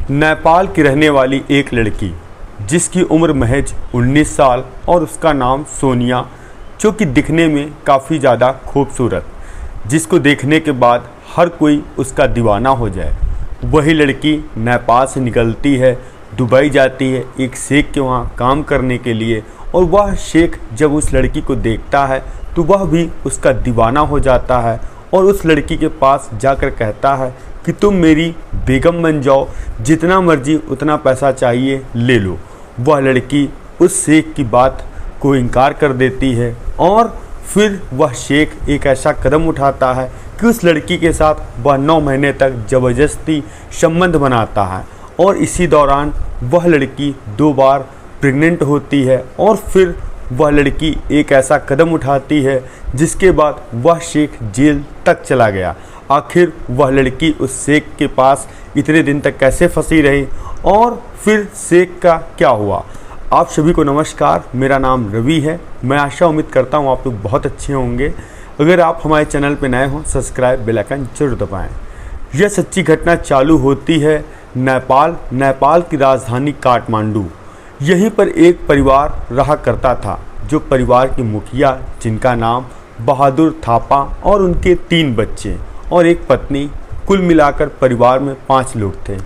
नेपाल की रहने वाली एक लड़की जिसकी उम्र महज 19 साल और उसका नाम सोनिया, जो कि दिखने में काफ़ी ज़्यादा खूबसूरत, जिसको देखने के बाद हर कोई उसका दीवाना हो जाए। वही लड़की नेपाल से निकलती है, दुबई जाती है एक शेख के वहाँ काम करने के लिए, और वह शेख जब उस लड़की को देखता है तो वह भी उसका दीवाना हो जाता है और उस लड़की के पास जाकर कहता है कि तुम मेरी बेगम बन जाओ, जितना मर्जी उतना पैसा चाहिए ले लो। वह लड़की उस शेख की बात को इनकार कर देती है और फिर वह शेख एक ऐसा कदम उठाता है कि उस लड़की के साथ वह 9 महीने तक ज़बरदस्ती संबंध बनाता है, और इसी दौरान वह लड़की 2 बार प्रेग्नेंट होती है और फिर वह लड़की एक ऐसा कदम उठाती है जिसके बाद वह शेख जेल तक चला गया। आखिर वह लड़की उस शेख के पास इतने दिन तक कैसे फंसी रही और फिर शेख का क्या हुआ। आप सभी को नमस्कार, मेरा नाम रवि है। मैं आशा उम्मीद करता हूँ आप लोग बहुत अच्छे होंगे। अगर आप हमारे चैनल पर नए हों, सब्सक्राइब बेल आइकन जरूर दबाएँ। यह सच्ची घटना चालू होती है नेपाल की राजधानी काठमांडू। यहीं पर एक परिवार रहा करता था, जो परिवार के मुखिया, जिनका नाम बहादुर थापा, और उनके 3 बच्चे और एक पत्नी, कुल मिलाकर परिवार में 5 लोग थे।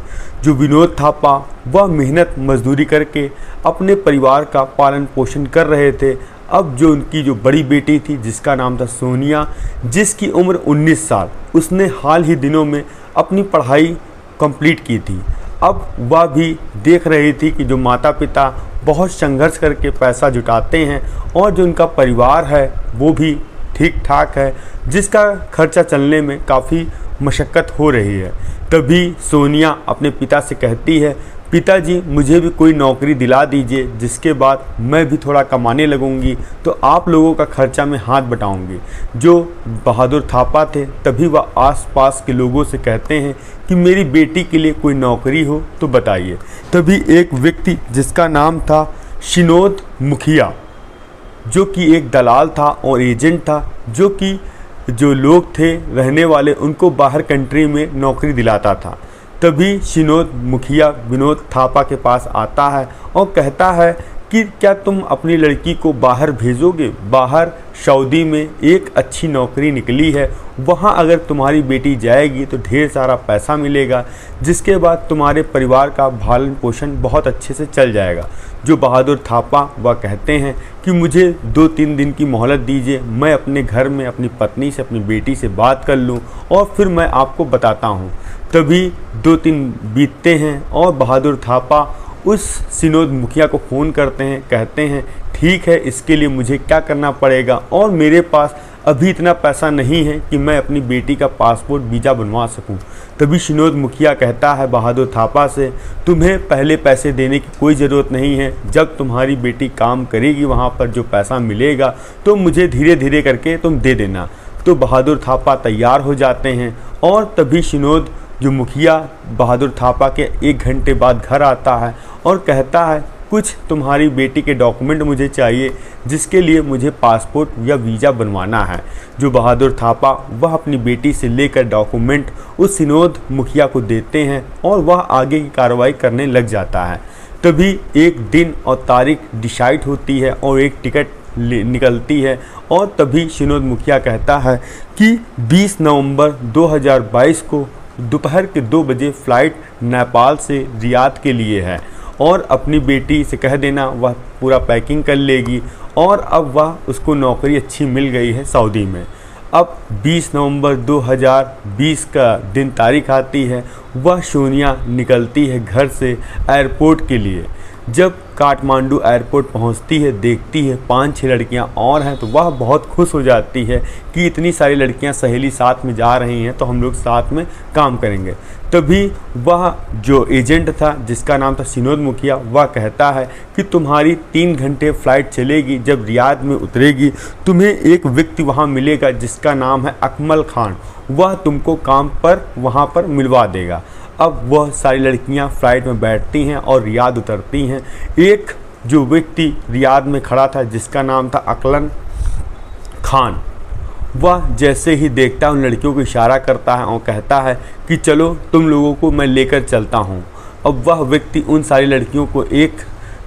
जो विनोद थापा, वह मेहनत मजदूरी करके अपने परिवार का पालन पोषण कर रहे थे। अब जो उनकी जो बड़ी बेटी थी, जिसका नाम था सोनिया, जिसकी उम्र 19 साल, उसने हाल ही दिनों में अपनी पढ़ाई कंप्लीट की थी। अब वह भी देख रही थी कि जो माता पिता बहुत संघर्ष करके पैसा जुटाते हैं और जो उनका परिवार है वो भी ठीक ठाक है, जिसका खर्चा चलने में काफ़ी मशक्क़त हो रही है। तभी सोनिया अपने पिता से कहती है, पिताजी मुझे भी कोई नौकरी दिला दीजिए, जिसके बाद मैं भी थोड़ा कमाने लगूंगी तो आप लोगों का खर्चा में हाथ बटाऊंगी। जो बहादुर थापा थे, तभी वह आसपास के लोगों से कहते हैं कि मेरी बेटी के लिए कोई नौकरी हो तो बताइए। तभी एक व्यक्ति जिसका नाम था शिनोद मुखिया, जो कि एक दलाल था और एजेंट था, जो कि जो लोग थे रहने वाले उनको बाहर कंट्री में नौकरी दिलाता था। तभी शिनोद मुखिया विनोद थापा के पास आता है और कहता है कि क्या तुम अपनी लड़की को बाहर भेजोगे? बाहर सऊदी में एक अच्छी नौकरी निकली है, वहाँ अगर तुम्हारी बेटी जाएगी तो ढेर सारा पैसा मिलेगा, जिसके बाद तुम्हारे परिवार का पालन पोषण बहुत अच्छे से चल जाएगा। जो बहादुर थापा वह कहते हैं कि मुझे 2-3 दिन की मोहलत दीजिए, मैं अपने घर में अपनी पत्नी से, अपनी बेटी से बात कर लूँ और फिर मैं आपको बताता हूँ। तभी 2-3 बीतते हैं और बहादुर थापा उस शिनोद मुखिया को फ़ोन करते हैं, कहते हैं ठीक है, इसके लिए मुझे क्या करना पड़ेगा, और मेरे पास अभी इतना पैसा नहीं है कि मैं अपनी बेटी का पासपोर्ट वीज़ा बनवा सकूं। तभी शिनोद मुखिया कहता है बहादुर थापा से, तुम्हें पहले पैसे देने की कोई ज़रूरत नहीं है, जब तुम्हारी बेटी काम करेगी वहाँ पर जो पैसा मिलेगा तो मुझे धीरे धीरे करके तुम दे देना। तो बहादुर थापा तैयार हो जाते हैं और तभी शिनोद जो मुखिया बहादुर थापा के 1 घंटे बाद घर आता है और कहता है कुछ तुम्हारी बेटी के डॉक्यूमेंट मुझे चाहिए, जिसके लिए मुझे पासपोर्ट या वीज़ा बनवाना है। जो बहादुर थापा वह अपनी बेटी से लेकर डॉक्यूमेंट उस शिनोद मुखिया को देते हैं और वह आगे की कार्रवाई करने लग जाता है। तभी एक दिन और तारीख डिसाइड होती है और एक टिकट निकलती है, और तभी शिनोद मुखिया कहता है कि 20 नवंबर 2022 को दोपहर के 2 बजे फ़्लाइट नेपाल से रियाद के लिए है, और अपनी बेटी से कह देना वह पूरा पैकिंग कर लेगी। और अब वह उसको नौकरी अच्छी मिल गई है सऊदी में। अब 20 नवंबर 2020 का दिन तारीख आती है, वह सोनिया निकलती है घर से एयरपोर्ट के लिए। जब काठमांडू एयरपोर्ट पहुंचती है, देखती है 5-6 लड़कियां और हैं, तो वह बहुत खुश हो जाती है कि इतनी सारी लड़कियां सहेली साथ में जा रही हैं तो हम लोग साथ में काम करेंगे। तभी वह जो एजेंट था, जिसका नाम था शिनोद मुखिया, वह कहता है कि तुम्हारी 3 घंटे फ़्लाइट चलेगी, जब रियाद में उतरेगी तुम्हें एक व्यक्ति वहाँ मिलेगा जिसका नाम है अकमल खान, वह तुमको काम पर वहाँ पर मिलवा देगा। अब वह सारी लड़कियां फ़्लाइट में बैठती हैं और रियाद उतरती हैं। एक जो व्यक्ति रियाद में खड़ा था, जिसका नाम था अकलन खान, वह जैसे ही देखता है उन लड़कियों को इशारा करता है और कहता है कि चलो तुम लोगों को मैं लेकर चलता हूँ। अब वह व्यक्ति उन सारी लड़कियों को एक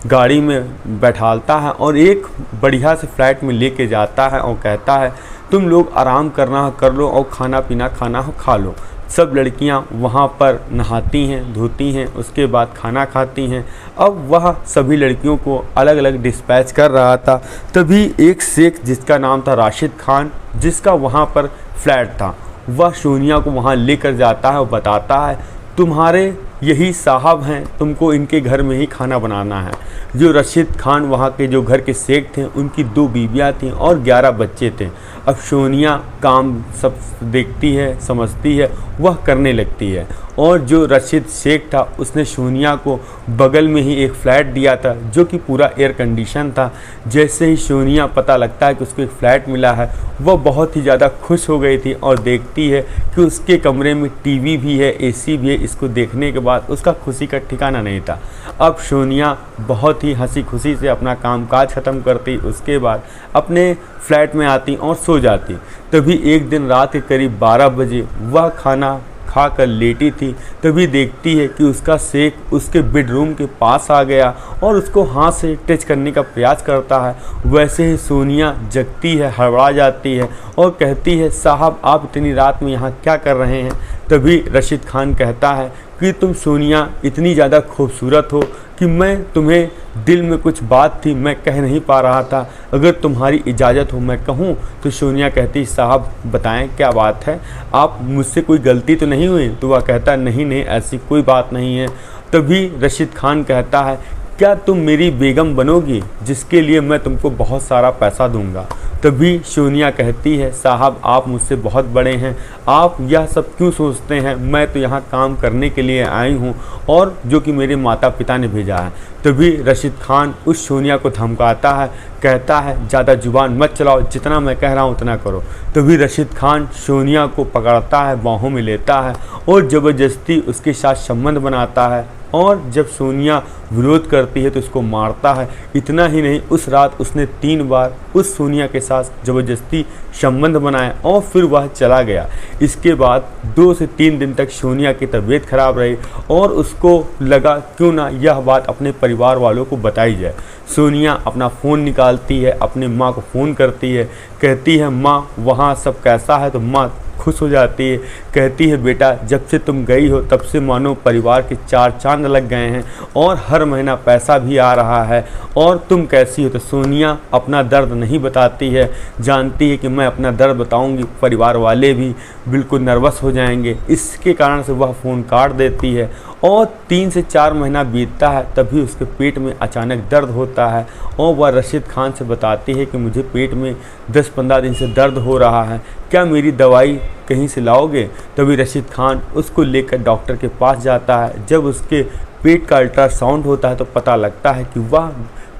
गाड़ी में बैठालता है और एक बढ़िया से फ्लैट में लेके जाता है और कहता है तुम लोग आराम करना कर लो और खाना पीना खाना हो खा लो। सब लड़कियां वहां पर नहाती हैं, धोती हैं, उसके बाद खाना खाती हैं। अब वह सभी लड़कियों को अलग अलग डिस्पैच कर रहा था। तभी एक शेख जिसका नाम था राशिद खान, जिसका वहां पर फ्लैट था, वह सोनिया को वहां लेकर जाता है और बताता है तुम्हारे यही साहब हैं, तुमको इनके घर में ही खाना बनाना है। जो रशीद खान वहाँ के जो घर के शेख थे, उनकी 2 बीवियाँ थीं और 11 बच्चे थे। अब सोनिया काम सब देखती है, समझती है, वह करने लगती है। और जो रशीद शेख था उसने सोनिया को बगल में ही एक फ़्लैट दिया था जो कि पूरा एयर कंडीशन था। जैसे ही सोनिया पता लगता है कि उसको एक फ़्लैट मिला है, वह बहुत ही ज़्यादा खुश हो गई थी और देखती है कि उसके कमरे में टीवी भी है, एसी भी है। इसको देखने के बाद उसका खुशी का ठिकाना नहीं था। अब सोनिया बहुत ही हंसी खुशी से अपना कामकाज ख़त्म करती, उसके बाद अपने फ्लैट में आती और सो जाती। तभी एक दिन रात के करीब 12 बजे वह खाना खाकर लेटी थी, तभी देखती है कि उसका शेख उसके बेडरूम के पास आ गया और उसको हाथ से टच करने का प्रयास करता है। वैसे ही सोनिया जगती है, हड़बड़ा जाती है और कहती है साहब आप इतनी रात में यहाँ क्या कर रहे हैं। तभी रशीद खान कहता है कि तुम सोनिया इतनी ज़्यादा खूबसूरत हो कि मैं तुम्हें दिल में कुछ बात थी मैं कह नहीं पा रहा था, अगर तुम्हारी इजाज़त हो मैं कहूँ। तो सोनिया कहती साहब बताएं क्या बात है, आप मुझसे कोई गलती तो नहीं हुई। तो वह कहता नहीं नहीं ऐसी कोई बात नहीं है। तभी रशीद खान कहता है क्या तुम मेरी बेगम बनोगी, जिसके लिए मैं तुमको बहुत सारा पैसा दूंगा। तभी सोनिया कहती है साहब आप मुझसे बहुत बड़े हैं, आप यह सब क्यों सोचते हैं, मैं तो यहाँ काम करने के लिए आई हूँ और जो कि मेरे माता पिता ने भेजा है। तभी रशीद खान उस सोनिया को धमकाता है, कहता है ज़्यादा जुबान मत चलाओ, जितना मैं कह रहा हूँ उतना करो। तभी रशीद खान सोनिया को पकड़ता है, बाहों में लेता है और ज़बरदस्ती उसके साथ संबंध बनाता है। और जब सोनिया विरोध करती है तो उसको मारता है। इतना ही नहीं, उस रात उसने 3 बार उस सोनिया के साथ ज़बरदस्ती संबंध बनाया और फिर वह चला गया। इसके बाद 2 से 3 दिन तक सोनिया की तबीयत खराब रही और उसको लगा क्यों ना यह बात अपने परिवार वालों को बताई जाए। सोनिया अपना फ़ोन निकालती है, अपने माँ को फ़ोन करती है, कहती है माँ वहाँ सब कैसा है। तो माँ खुश हो जाती है, कहती है बेटा जब से तुम गई हो तब से मानो परिवार के 4 चांद लग गए हैं और हर महीना पैसा भी आ रहा है, और तुम कैसी हो। तो सोनिया अपना दर्द नहीं बताती है, जानती है कि मैं अपना दर्द बताऊंगी परिवार वाले भी बिल्कुल नर्वस हो जाएंगे। इसके कारण से वह फ़ोन काट देती है और 3 से 4 महीना बीतता है। तभी उसके पेट में अचानक दर्द होता है और वह रशीद खान से बताती है कि मुझे पेट में 10-15 दिन से दर्द हो रहा है, क्या मेरी दवाई कहीं से लाओगे। तभी रशीद खान उसको लेकर डॉक्टर के पास जाता है। जब उसके पेट का अल्ट्रासाउंड होता है तो पता लगता है कि वह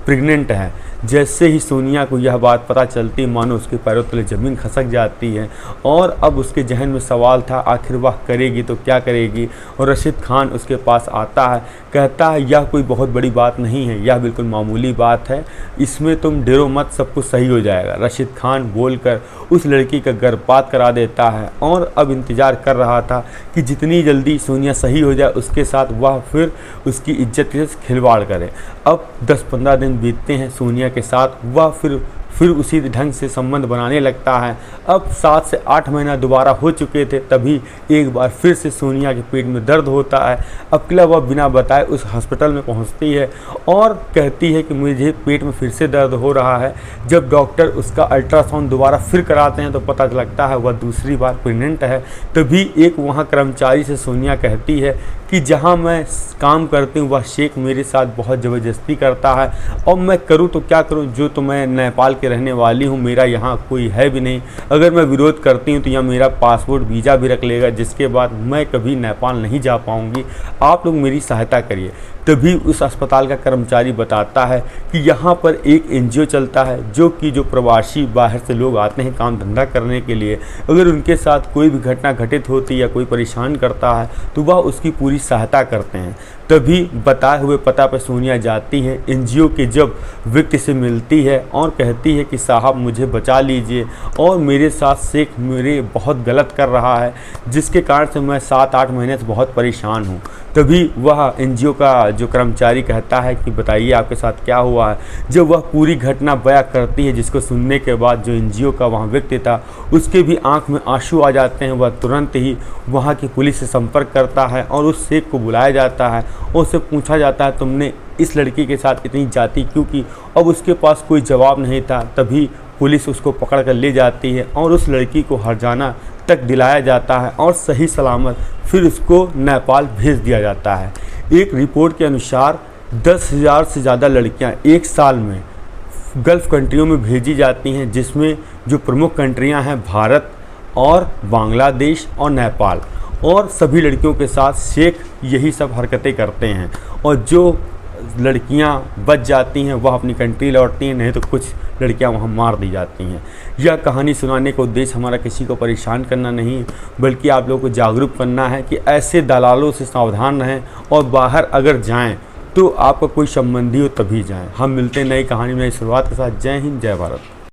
प्रेग्नेंट है। जैसे ही सोनिया को यह बात पता चलती मानो उसके पैरों तले ज़मीन खसक जाती है और अब उसके जहन में सवाल था आखिर वह करेगी तो क्या करेगी। और रशीद खान उसके पास आता है, कहता है यह कोई बहुत बड़ी बात नहीं है, यह बिल्कुल मामूली बात है, इसमें तुम डरो मत, सब कुछ सही हो जाएगा। रशीद खान बोलकर उस लड़की का गर्भपात करा देता है और अब इंतज़ार कर रहा था कि जितनी जल्दी सोनिया सही हो जाए उसके साथ वह फिर उसकी इज्जत से खिलवाड़ करे। अब 10-15 दिन बीतते हैं सोनिया के साथ, वह फिर उसी ढंग से संबंध बनाने लगता है। अब 7 से 8 महीना दोबारा हो चुके थे, तभी एक बार फिर से सोनिया के पेट में दर्द होता है। अकेला वह बिना बताए उस हॉस्पिटल में पहुंचती है और कहती है कि मुझे पेट में फिर से दर्द हो रहा है। जब डॉक्टर उसका अल्ट्रासाउंड दोबारा फिर कराते हैं तो पता लगता है वह दूसरी बार प्रेग्नेंट है। तभी एक वहाँ कर्मचारी से सोनिया कहती है कि जहाँ मैं काम करती हूँ वह शेख मेरे साथ बहुत ज़बरदस्ती करता है और मैं करूँ तो क्या करूँ, जो तो मैं नेपाल के रहने वाली हूँ, मेरा यहाँ कोई है भी नहीं, अगर मैं विरोध करती हूँ तो यहाँ मेरा पासपोर्ट वीज़ा भी रख लेगा, जिसके बाद मैं कभी नेपाल नहीं जा पाऊँगी, आप लोग मेरी सहायता करिए। तभी उस अस्पताल का कर्मचारी बताता है कि यहाँ पर एक एनजीओ चलता है जो प्रवासी बाहर से लोग आते हैं काम धंधा करने के लिए, अगर उनके साथ कोई भी घटना घटित होती या कोई परेशान करता है तो वह उसकी पूरी सहायता करते हैं। तभी बताए हुए पता पर सोनिया जाती है। एनजीओ के जब व्यक्ति से मिलती है और कहती है कि साहब मुझे बचा लीजिए और मेरे साथ शेख मेरे बहुत गलत कर रहा है, जिसके कारण से मैं 7-8 महीने से बहुत परेशान हूँ। तभी वह एनजीओ का जो कर्मचारी कहता है कि बताइए आपके साथ क्या हुआ है। जब वह पूरी घटना बयां करती है, जिसको सुनने के बाद जो एनजीओ का वहाँ व्यक्ति था उसके भी आंख में आंसू आ जाते हैं। वह तुरंत ही वहाँ की पुलिस से संपर्क करता है और उस शेख को बुलाया जाता है और उससे पूछा जाता है तुमने इस लड़की के साथ इतनी जाती क्यों की। अब उसके पास कोई जवाब नहीं था। तभी पुलिस उसको पकड़ कर ले जाती है और उस लड़की को हरजाना तक दिलाया जाता है और सही सलामत फिर उसको नेपाल भेज दिया जाता है। एक रिपोर्ट के अनुसार 10,000 से ज़्यादा लड़कियां एक साल में गल्फ़ कंट्रियों में भेजी जाती हैं, जिसमें जो प्रमुख कंट्रियां हैं भारत और बांग्लादेश और नेपाल। और सभी लड़कियों के साथ शेख यही सब हरकतें करते हैं और जो लड़कियां बच जाती हैं वह अपनी कंट्री लौटती हैं, नहीं तो कुछ लड़कियां वहां मार दी जाती हैं। यह कहानी सुनाने का उद्देश्य हमारा किसी को परेशान करना नहीं है, बल्कि आप लोगों को जागरूक करना है कि ऐसे दलालों से सावधान रहें और बाहर अगर जाएं तो आपका कोई संबंधी हो तभी जाएं। हम मिलते हैं नई कहानी में नई शुरुआत के साथ। जय हिंद, जय भारत।